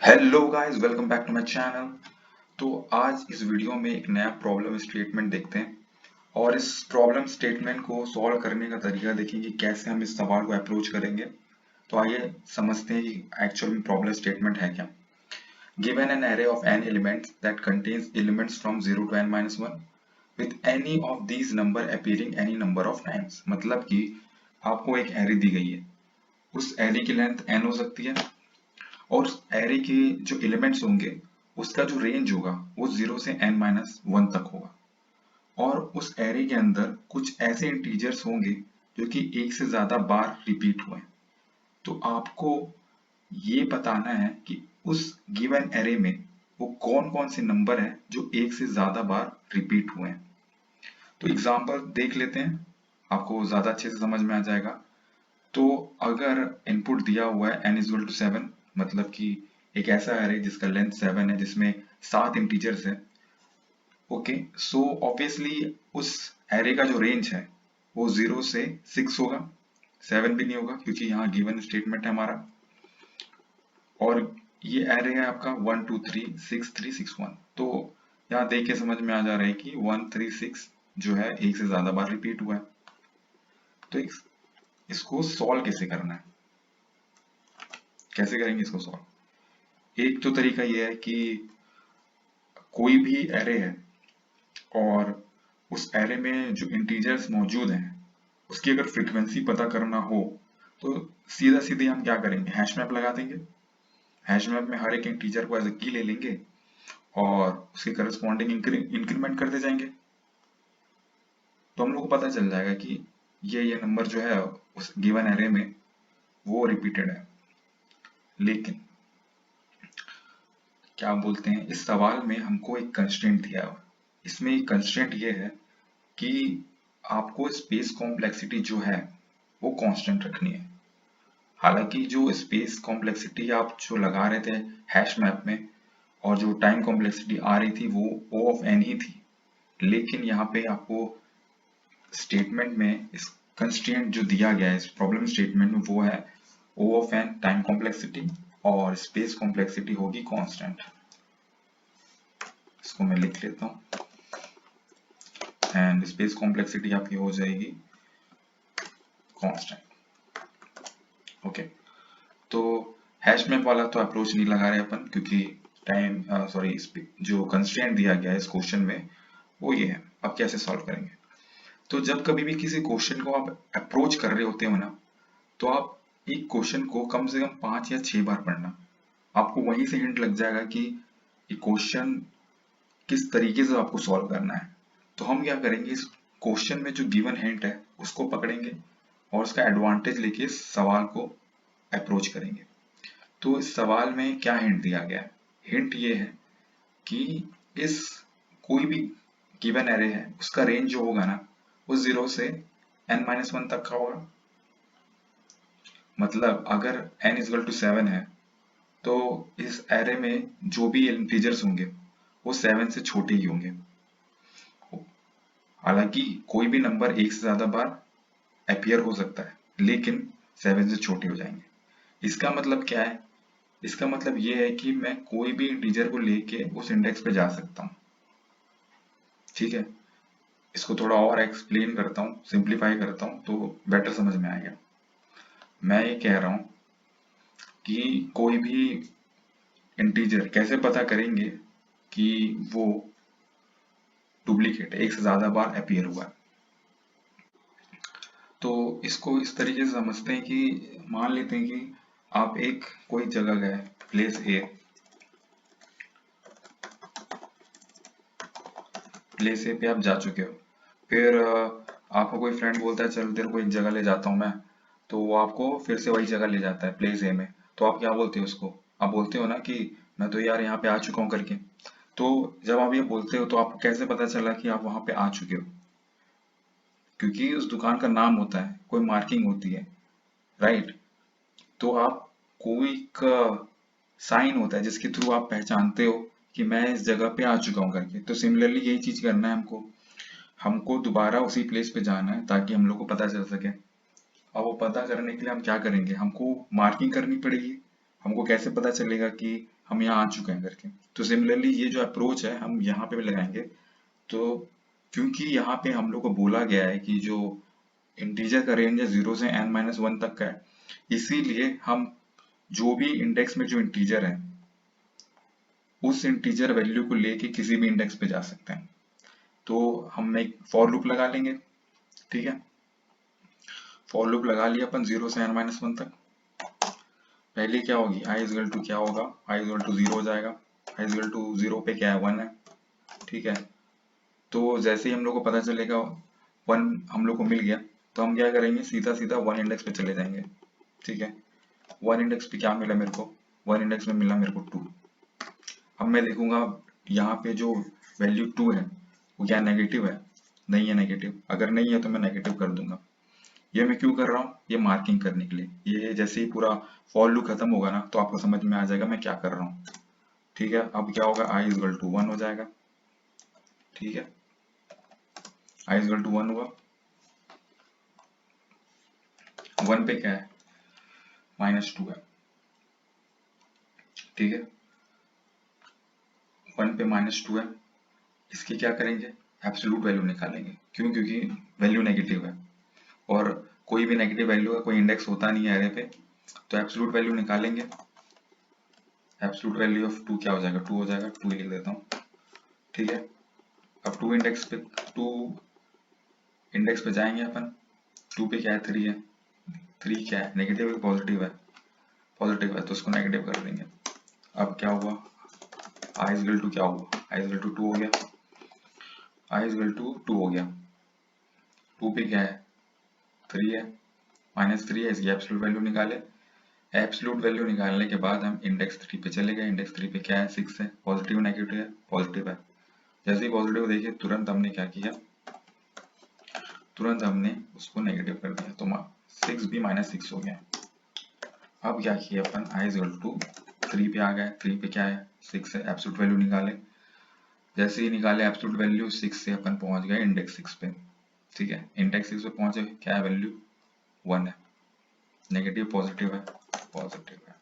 Hello guys, welcome back to my channel. तो आज इस वीडियो में एक नया प्रॉब्लम स्टेटमेंट देखते हैं और इस प्रॉब्लम स्टेटमेंट को सॉल्व करने का तरीका देखेंगे कैसे हम इस सवाल को अप्रोच करेंगे। तो आइए समझते हैं कि एक्चुअल में प्रॉब्लम स्टेटमेंट है क्या। Given an array of n elements that contains elements from 0 to n minus 1 with any of these number appearing any number of times। मतलब कि आपको एक एरे दी गई है, उस एरे की लेंथ n हो सकती है और उस एरे के जो एलिमेंट्स होंगे उसका जो रेंज होगा वो 0 से n माइनस वन तक होगा और उस एरे के अंदर कुछ ऐसे इंटीजर्स होंगे जो कि एक से ज्यादा बार रिपीट हुए। तो आपको ये बताना है कि उस गिवन एरे में वो कौन कौन से नंबर हैं जो एक से ज्यादा बार रिपीट हुए हैं। तो एग्जांपल देख लेते हैं, आपको ज्यादा अच्छे से समझ में आ जाएगा। तो अगर इनपुट दिया हुआ है n इक्वल टू 7, मतलब कि एक ऐसा एरे जिसका लेंथ 7 है, जिसमें 7 इंटीजर्स है। ओके, सो ऑब्वियसली उस एरे का जो रेंज है वो 0 से 6 होगा, 7 भी नहीं होगा क्योंकि यहाँ गिवन स्टेटमेंट है हमारा। और ये एरे है आपका 1 2 3 6 3 6 1। तो यहाँ देख के समझ में आ जा रहा है कि 1 3 6 जो है एक से ज्यादा बार रिपीट हुआ है। तो इसको सॉल्व कैसे करना है, कैसे करेंगे इसको सॉल्व। एक तो तरीका यह है कि कोई भी एरे है और उस एरे में जो इंटीजर्स मौजूद हैं उसकी अगर फ्रीक्वेंसी पता करना हो तो सीधा सीधे हम क्या करेंगे, हैश मैप लगा देंगे। हैश मैप में हर एक इंटीजर को एज ए की ले लेंगे और उसके करस्पॉन्डिंग इंक्रीमेंट करते जाएंगे। तो हम लोग को पता चल जाएगा कि ये नंबर जो है उस गिवन एरे में वो रिपीटेड है। लेकिन क्या बोलते हैं, इस सवाल में हमको एक कंस्ट्रेंट दिया हुआ। इसमें एक कंस्ट्रेंट ये है कि आपको स्पेस कॉम्प्लेक्सिटी जो है वो कांस्टेंट रखनी है। हालांकि जो स्पेस कॉम्प्लेक्सिटी आप जो लगा रहे थे हैश मैप में और जो टाइम कॉम्प्लेक्सिटी आ रही थी वो O ऑफ n ही थी, लेकिन यहाँ पे आपको स्टेटमेंट में इस कंस्ट्रेंट जो दिया गया है इस प्रॉब्लम स्टेटमेंट में वो है O of n time complexity और स्पेस कॉम्प्लेक्सिटी होगी कांस्टेंट। इसको मैं लिख लेता हूँ एंड स्पेस कॉम्प्लेक्सिटी आपकी हो जाएगी कांस्टेंट। ओके, तो हैश मैप वाला तो अप्रोच नहीं लगा रहे अपन क्योंकि टाइम सॉरी जो कंस्ट्रेंट दिया गया है इस क्वेश्चन में वो ये है। अब कैसे सॉल्व करेंगे, तो जब कभी भी किसी क्वेश्चन को आप अप्रोच कर रहे होते हो ना, तो आप एक क्वेश्चन को कम से कम 5 या 6 बार पढ़ना। आपको वहीं से हिंट लग जाएगा कि ये क्वेश्चन किस तरीके से आपको सॉल्व करना है। तो हम क्या करेंगे, इस क्वेश्चन में जो गिवन हिंट है उसको पकड़ेंगे और उसका एडवांटेज लेके इस सवाल को अप्रोच करेंगे। तो इस सवाल में क्या हिंट दिया गया है, हिंट ये है कि इस कोई भी गिवन एरे है उसका रेंज जो होगा ना वो 0 से n-1 तक का होगा। मतलब अगर n इक्वल टू 7 है तो इस एरे में जो भी इंटीजर्स होंगे वो 7 से छोटे ही होंगे। हालांकि कोई भी नंबर एक से ज्यादा बार अपीयर हो सकता है लेकिन 7 से छोटे हो जाएंगे। इसका मतलब क्या है, इसका मतलब ये है कि मैं कोई भी इंटीजर को लेके उस इंडेक्स पे जा सकता हूँ। ठीक है, इसको थोड़ा और एक्सप्लेन करता हूँ, सिंप्लीफाई करता हूँ तो बेटर समझ में आएगा। मैं ये कह रहा हूँ कि कोई भी इंटीजर कैसे पता करेंगे कि वो डुप्लीकेट एक से ज्यादा बार अपीयर हुआ है। तो इसको इस तरीके से समझते हैं कि मान लेते हैं कि आप एक कोई जगह गए, प्लेस ए, प्लेस ए पे आप जा चुके हो। फिर आपको कोई फ्रेंड बोलता है चल तेरे को एक जगह ले जाता हूँ मैं, तो वो आपको फिर से वही जगह ले जाता है प्लेस ए में। तो आप क्या बोलते हो उसको, आप बोलते हो ना कि मैं तो यार यहाँ पे आ चुका हूँ करके। तो जब आप ये बोलते हो तो आपको कैसे पता चला कि आप वहां पे आ चुके हो, क्योंकि उस दुकान का नाम होता है, कोई मार्किंग होती है, राइट। तो आप कोई का साइन होता है जिसके थ्रू आप पहचानते हो कि मैं इस जगह पे आ चुका हूँ करके। तो सिमिलरली यही चीज करना है हमको, हमको दोबारा उसी प्लेस पे जाना है ताकि हम लोग को पता चल सके। अब वो पता करने के लिए हम क्या करेंगे, हमको मार्किंग करनी पड़ेगी। हमको कैसे पता चलेगा कि हम यहाँ आ चुके हैं करके। तो सिमिलरली ये जो अप्रोच है हम यहाँ पे भी लगाएंगे। तो क्योंकि यहाँ पे हम लोग को बोला गया है कि जो इंटीजर का रेंज है 0 से n-1 तक का है, इसीलिए हम जो भी इंडेक्स में जो इंटीजर है उस इंटीजर वैल्यू को लेके किसी भी इंडेक्स पे जा सकते हैं। तो हम एक फॉर लूप लगा लेंगे, ठीक है। फॉर लूप लगा लिया अपन 0 से n-1 तक। पहले क्या होगी, i इज इक्वल टू क्या होगा, i इज इक्वल टू 0 हो जाएगा। i इज इक्वल टू 0 पे क्या है, 1 है, ठीक है। तो जैसे ही हम लोग को पता चलेगा 1 हम लोग को मिल गया, तो हम क्या करेंगे, सीधा सीधा 1 इंडेक्स पे चले जाएंगे, ठीक है। 1 इंडेक्स पे क्या मिला मेरे को, 1 इंडेक्स में मिला मेरे को 2। अब मैं देखूंगा यहाँ पे जो वैल्यू 2 है वो क्या नेगेटिव है, नहीं है नेगेटिव। अगर नहीं है तो मैं नेगेटिव कर दूंगा। ये मैं क्यों कर रहा हूँ, ये मार्किंग करने के लिए। ये जैसे ही पूरा फॉर लूप खत्म होगा ना तो आपको समझ में आ जाएगा मैं क्या कर रहा हूँ, ठीक है। अब क्या होगा, i इज इक्वल टू 1 हो जाएगा, ठीक है। i इज इक्वल टू 1 हुआ। 1 पे क्या है, -2 है, ठीक है। 1 पे -2 है, इसकी क्या करेंगे, एब्सोल्यूट वैल्यू निकालेंगे। क्यों, क्योंकि वैल्यू नेगेटिव है और कोई भी नेगेटिव वैल्यू का कोई इंडेक्स होता नहीं है एरे पे। तो एब्सोल्यूट वैल्यू निकालेंगे। एब्सोल्यूट वैल्यू ऑफ 2 क्या हो जाएगा, 2 हो जाएगा, 2 लिख देता हूँ, ठीक है। अब 2 इंडेक्स पे, 2 इंडेक्स पे जाएंगे अपन। 2 पे क्या है, 3 है। 3 क्या है, नेगेटिव है पॉजिटिव है, पॉजिटिव है, तो उसको नेगेटिव कर देंगे। अब क्या हुआ, i इज इक्वल टू क्या हुआ, i इज इक्वल टू 2 हो गया। i इज इक्वल टू 2 हो गया। 2 पे क्या है, 3 है, -3 है, इसकी एब्सोल्यूट वैल्यू निकाले। एब्सोल्यूट वैल्यू निकालने के बाद हम इंडेक्स 3 पे चले गए। इंडेक्स 3 पे क्या है, 6 है, पॉजिटिव नेगेटिव है, पॉजिटिव है। जैसे ही पॉजिटिव देखे तुरंत हमने क्या किया, तुरंत हमने उसको नेगेटिव कर दिया, तो 6 भी -6 हो गया। अब क्या किया अपन, i इज इक्वल टू 3 पे आ गए। 3 पे क्या है, 6 है, एब्सोल्यूट वैल्यू निकाले। जैसे ही निकाले एब्सोल्यूट वैल्यू 6 से अपन पहुंच गए इंडेक्स 6 पे, ठीक है। इंडेक्स 6 पे पहुंचे, क्या है वैल्यू, 1 है, नेगेटिव पॉजिटिव है, पॉजिटिव है,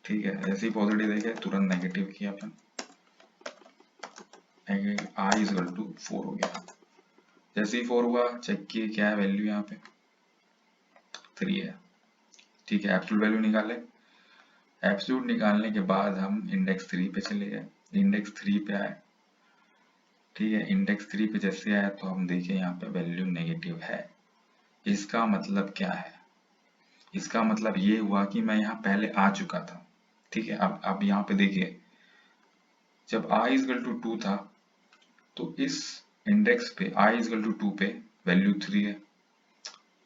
ठीक है। जैसे ही पॉजिटिव देखे तुरंत नेगेटिव किया अपन, i इज इक्वल टू 4 हो गया। जैसे ही 4 हुआ चेक किए क्या है वैल्यू, यहाँ पे 3 है, ठीक है। एब्सोल्यूट वैल्यू निकाले। एब्सोल्यूट निकालने के बाद हम इंडेक्स 3 पे चले गए। इंडेक्स 3 पे आए, ठीक है। इंडेक्स 3 पे जैसे आया तो हम देखें यहाँ पे वैल्यू नेगेटिव है। इसका मतलब क्या है, इसका मतलब ये हुआ कि मैं यहाँ पहले आ चुका था, ठीक है। अब यहाँ पे देखिए, जब i इज इक्वल टू 2 था तो इस इंडेक्स पे i इज इक्वल टू 2 पे वैल्यू 3 है,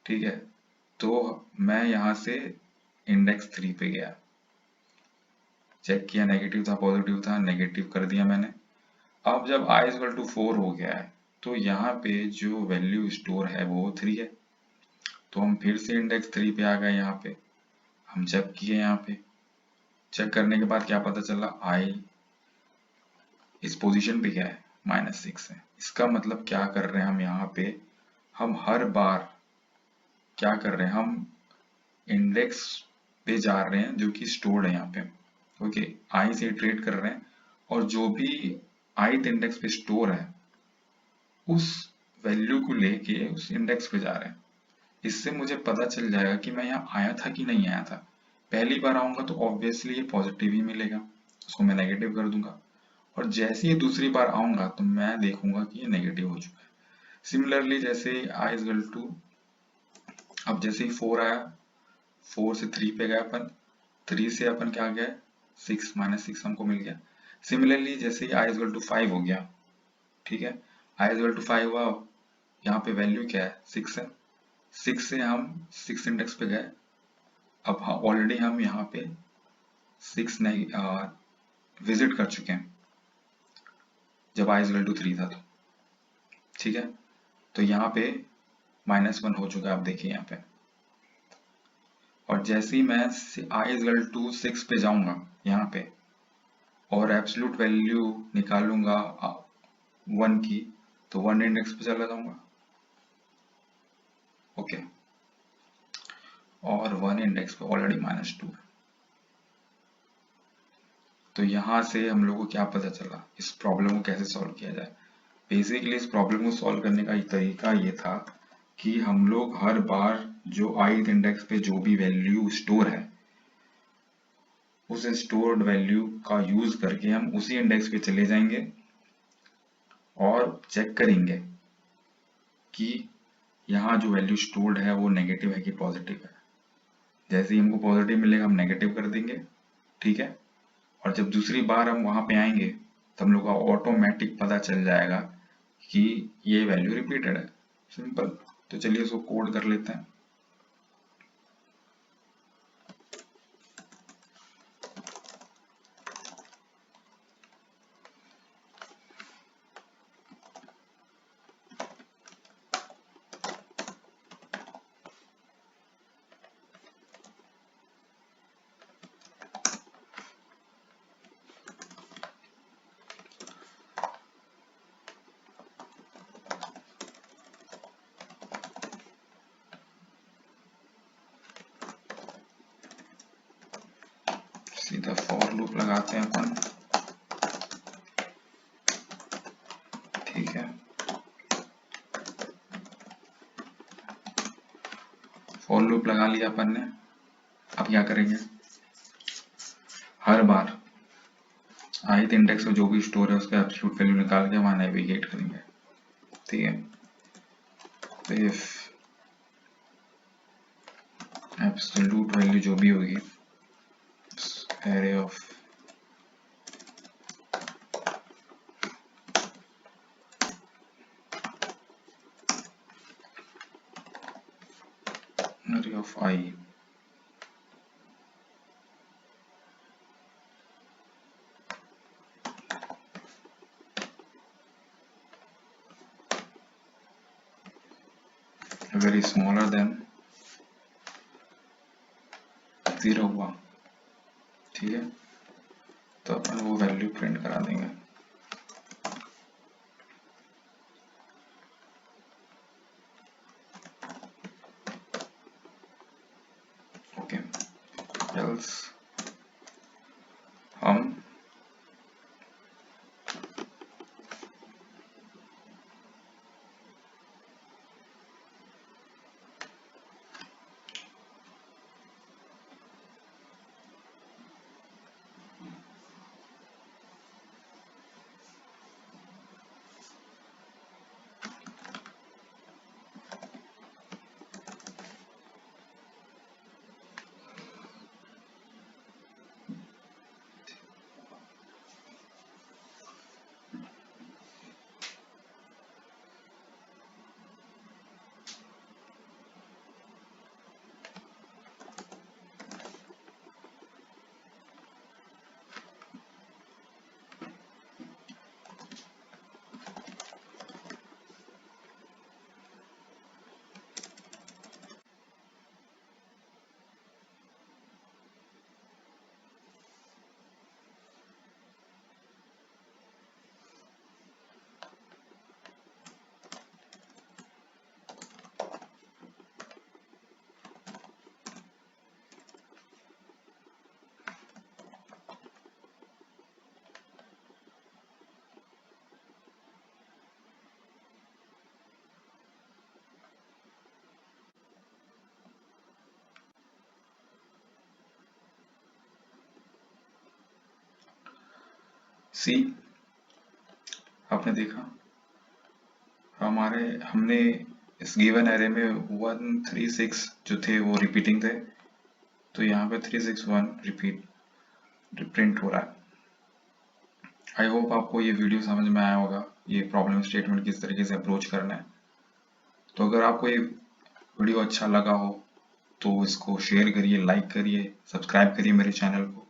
ठीक है। तो मैं यहाँ से इंडेक्स 3 पे गया, चेक किया नेगेटिव था पॉजिटिव था, नेगेटिव कर दिया मैंने। अब जब i इज इक्वल टू 4 हो गया है तो यहाँ पे जो वैल्यू स्टोर है वो 3 है। तो हम फिर से इंडेक्स 3 पे आ गए। यहाँ पे हम चेक किए, यहाँ पे चेक करने के बाद क्या पता चला, i इस पोजीशन पे क्या है, -6 है। इसका मतलब क्या कर रहे हैं हम यहाँ पे, हम हर बार क्या कर रहे हैं, हम इंडेक्स पे जा रहे हैं जो कि स्टोर्ड है यहाँ पे, ओके। i से इटरेट कर रहे हैं और जो भी ith इंडेक्स पे स्टोर है उस वैल्यू को लेके उस इंडेक्स पे जा रहे हैं। इससे मुझे पता चल जाएगा कि मैं यहाँ आया था कि नहीं आया था। पहली बार आऊंगा तो ऑब्वियसली ये पॉजिटिव ही मिलेगा, उसको मैं नेगेटिव कर दूंगा। और जैसे ही दूसरी बार आऊंगा तो मैं देखूंगा कि ये नेगेटिव हो चुका है। सिमिलरली जैसे i इज इक्वल टू, अब जैसे ही 4 आया, 4 से 3 पे गए अपन, 3 से अपन क्या गए, 6, -6 हमको मिल गया। सिमिलरली जैसे ही i इज इक्वल टू 5 हो गया, ठीक है। i इज इक्वल टू 5 हुआ, यहाँ पे वैल्यू क्या है, 6 है। 6 से हम 6 इंडेक्स पे गए। अब ऑलरेडी हम यहाँ पे 6 नहीं विजिट कर चुके हैं जब i इज इक्वल टू 3 था तो, ठीक है। तो यहाँ पे -1 हो चुका है, आप देखिए यहाँ पे। और जैसे ही मैं i इज इक्वल टू 6 पे जाऊंगा यहाँ पे और एब्सोल्यूट वैल्यू निकालूंगा 1 की, तो 1 इंडेक्स पे चला जाऊंगा, ओके। और 1 इंडेक्स पे ऑलरेडी -2 है। तो यहाँ से हम लोग को क्या पता चला, इस प्रॉब्लम को कैसे सॉल्व किया जाए। बेसिकली इस प्रॉब्लम को सॉल्व करने का तरीका ये था कि हम लोग हर बार जो ith इंडेक्स पे जो भी वैल्यू स्टोर है, उस स्टोर्ड वैल्यू का यूज करके हम उसी इंडेक्स पे चले जाएंगे और चेक करेंगे कि यहाँ जो वैल्यू स्टोर्ड है वो नेगेटिव है कि पॉजिटिव है। जैसे ही हमको पॉजिटिव मिलेगा हम नेगेटिव कर देंगे, ठीक है। और जब दूसरी बार हम वहां पे आएंगे तो हम लोग का ऑटोमेटिक पता चल जाएगा कि ये वैल्यू रिपीटेड है। सिंपल। तो चलिए इसको कोड कर लेते हैं। सीधा फॉर लूप लगाते हैं अपन, ठीक है। फॉर लूप लगा लिया अपन ने। अब क्या करेंगे, हर बार ith इंडेक्स में जो भी स्टोर है उसका एब्सोल्यूट वैल्यू निकाल के वहां नेविगेट करेंगे, ठीक है। तो इफ एब्सोल्यूट वैल्यू जो भी होगी array of I, very smaller than 0 हुआ, ठीक है। तो अपन वो वैल्यू प्रिंट करा देंगे। ओके, एल्स हम सी, आपने देखा हमने इस गिवन एरे में 136 जो थे वो रिपीटिंग थे, तो यहाँ पे 361 रिपीट प्रिंट हो रहा है। आई होप आपको ये वीडियो समझ में आया होगा, ये प्रॉब्लम स्टेटमेंट किस तरीके से अप्रोच करना है। तो अगर आपको ये वीडियो अच्छा लगा हो तो इसको शेयर करिए, लाइक करिए, सब्सक्राइब करिए मेरे चैनल को।